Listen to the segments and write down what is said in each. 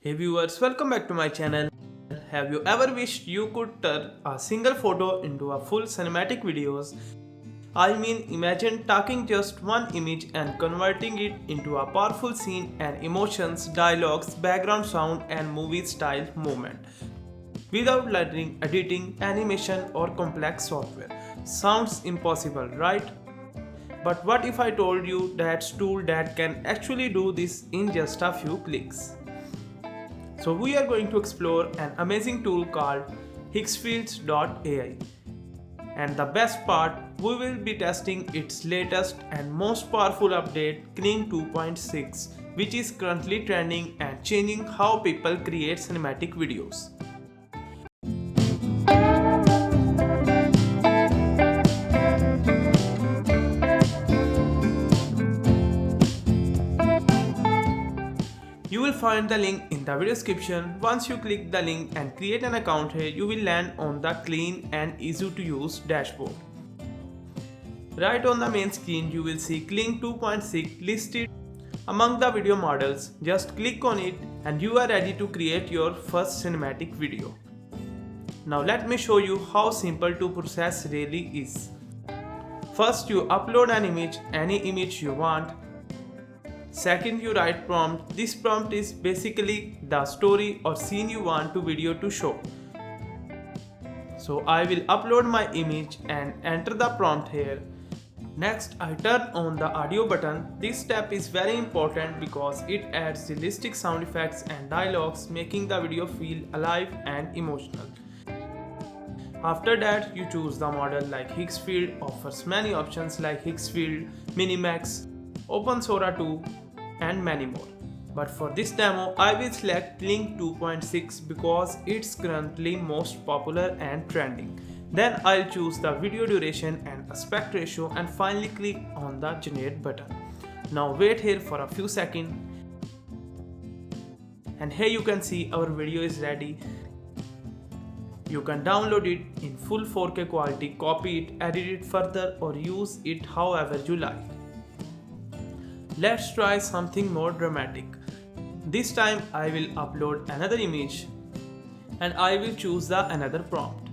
Hey viewers, welcome back to my channel. Have you ever wished you could turn a single photo into a full cinematic videos? I mean, imagine taking just one image and converting it into a powerful scene and emotions, dialogues, background sound and movie style movement without learning editing, animation or complex software. Sounds impossible, right? But what if I told you that's tool that can actually do this in just a few clicks? So we are going to explore an amazing tool called HiggsField.ai. And the best part, we will be testing its latest and most powerful update, Kling 2.6, which is currently trending and changing how people create cinematic videos. You will find the link in the video description. Once you click the link and create an account here, you will land on the clean and easy to use dashboard. Right on the main screen, you will see Kling 2.6 listed among the video models. Just click on it and you are ready to create your first cinematic video. Now let me show you how simple to process really is. First, you upload an image, any image you want. Second, you write prompt. This prompt is basically the story or scene you want to video to show. So I will upload my image and enter the prompt here. Next, I turn on the audio button. This step is very important because it adds realistic sound effects and dialogues, making the video feel alive and emotional. After that, you choose the model. Like HiggsField offers many options like HiggsField, Minimax, OpenSora 2 and many more. But for this demo, I will select Kling 2.6 because it's currently most popular and trending. Then I'll choose the video duration and aspect ratio and finally click on the generate button. Now wait here for a few seconds. And here you can see our video is ready. You can download it in full 4K quality, copy it, edit it further or use it however you like. Let's try something more dramatic. This time I will upload another image and I will choose the another prompt.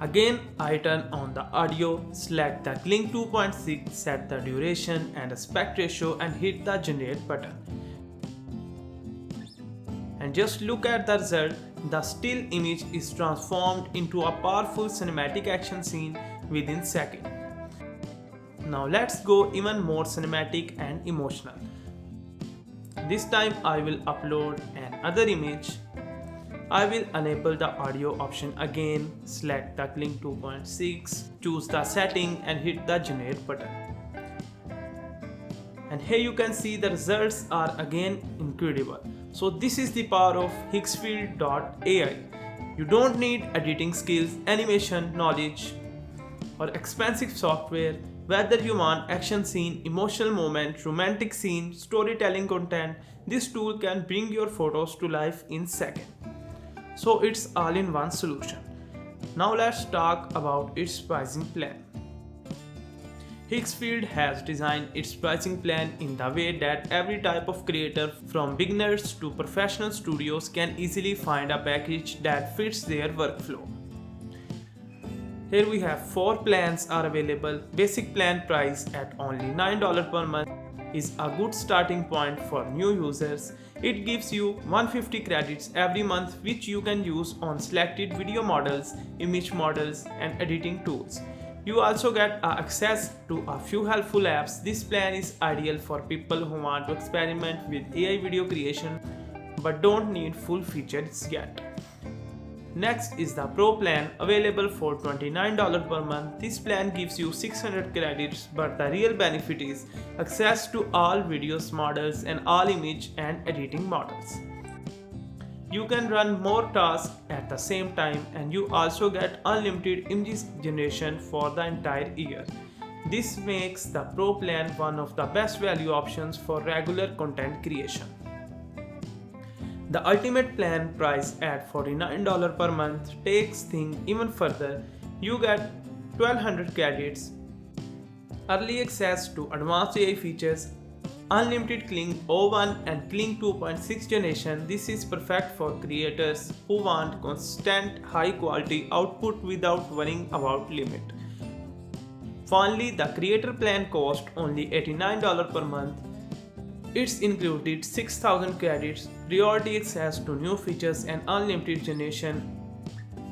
Again I turn on the audio, select the Kling 2.6, set the duration and aspect ratio and hit the generate button. And just look at the result, the still image is transformed into a powerful cinematic action scene within seconds. Now let's go even more cinematic and emotional. This time I will upload another image. I will enable the audio option again, select the Kling 2.6, choose the setting and hit the generate button. And here you can see the results are again incredible. So this is the power of HiggsField.ai. You don't need editing skills, animation knowledge or expensive software. Whether you want action scene, emotional moment, romantic scene, storytelling content, this tool can bring your photos to life in seconds. So it's all-in-one solution. Now let's talk about its pricing plan. HiggsField has designed its pricing plan in the way that every type of creator from beginners to professional studios can easily find a package that fits their workflow. Here we have 4 plans are available. Basic plan price at only $9 per month is a good starting point for new users. It gives you 150 credits every month which you can use on selected video models, image models and editing tools. You also get access to a few helpful apps. This plan is ideal for people who want to experiment with AI video creation but don't need full features yet. Next is the Pro plan, available for $29 per month. This plan gives you 600 credits, but the real benefit is access to all videos models and all image and editing models. You can run more tasks at the same time and you also get unlimited images generation for the entire year. This makes the Pro plan one of the best value options for regular content creation. The Ultimate plan price at $49 per month takes things even further. You get 1200 credits, early access to advanced AI features, unlimited Kling O1 and Kling 2.6 generation. This is perfect for creators who want constant high quality output without worrying about limit. Finally, the creator plan costs only $89 per month. It's included 6,000 credits, priority access to new features and unlimited generation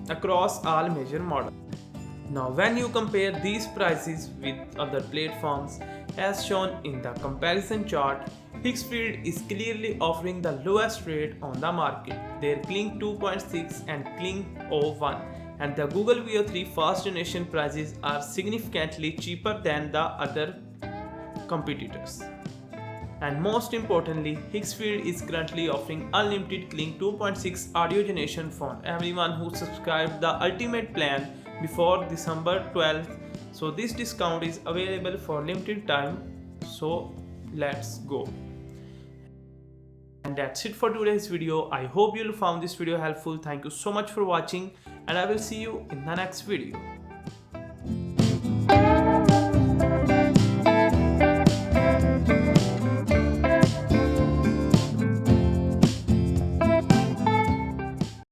across all major models. Now when you compare these prices with other platforms as shown in the comparison chart, HiggsField is clearly offering the lowest rate on the market, their Kling 2.6 and Kling O1, and the Google Veo 3 first generation prices are significantly cheaper than the other competitors. And most importantly, HiggsField is currently offering unlimited Kling 2.6 audio generation for everyone who subscribed the ultimate plan before December 12th. So this discount is available for limited time. So let's go. And that's it for today's video. I hope you found this video helpful. Thank you so much for watching and I will see you in the next video.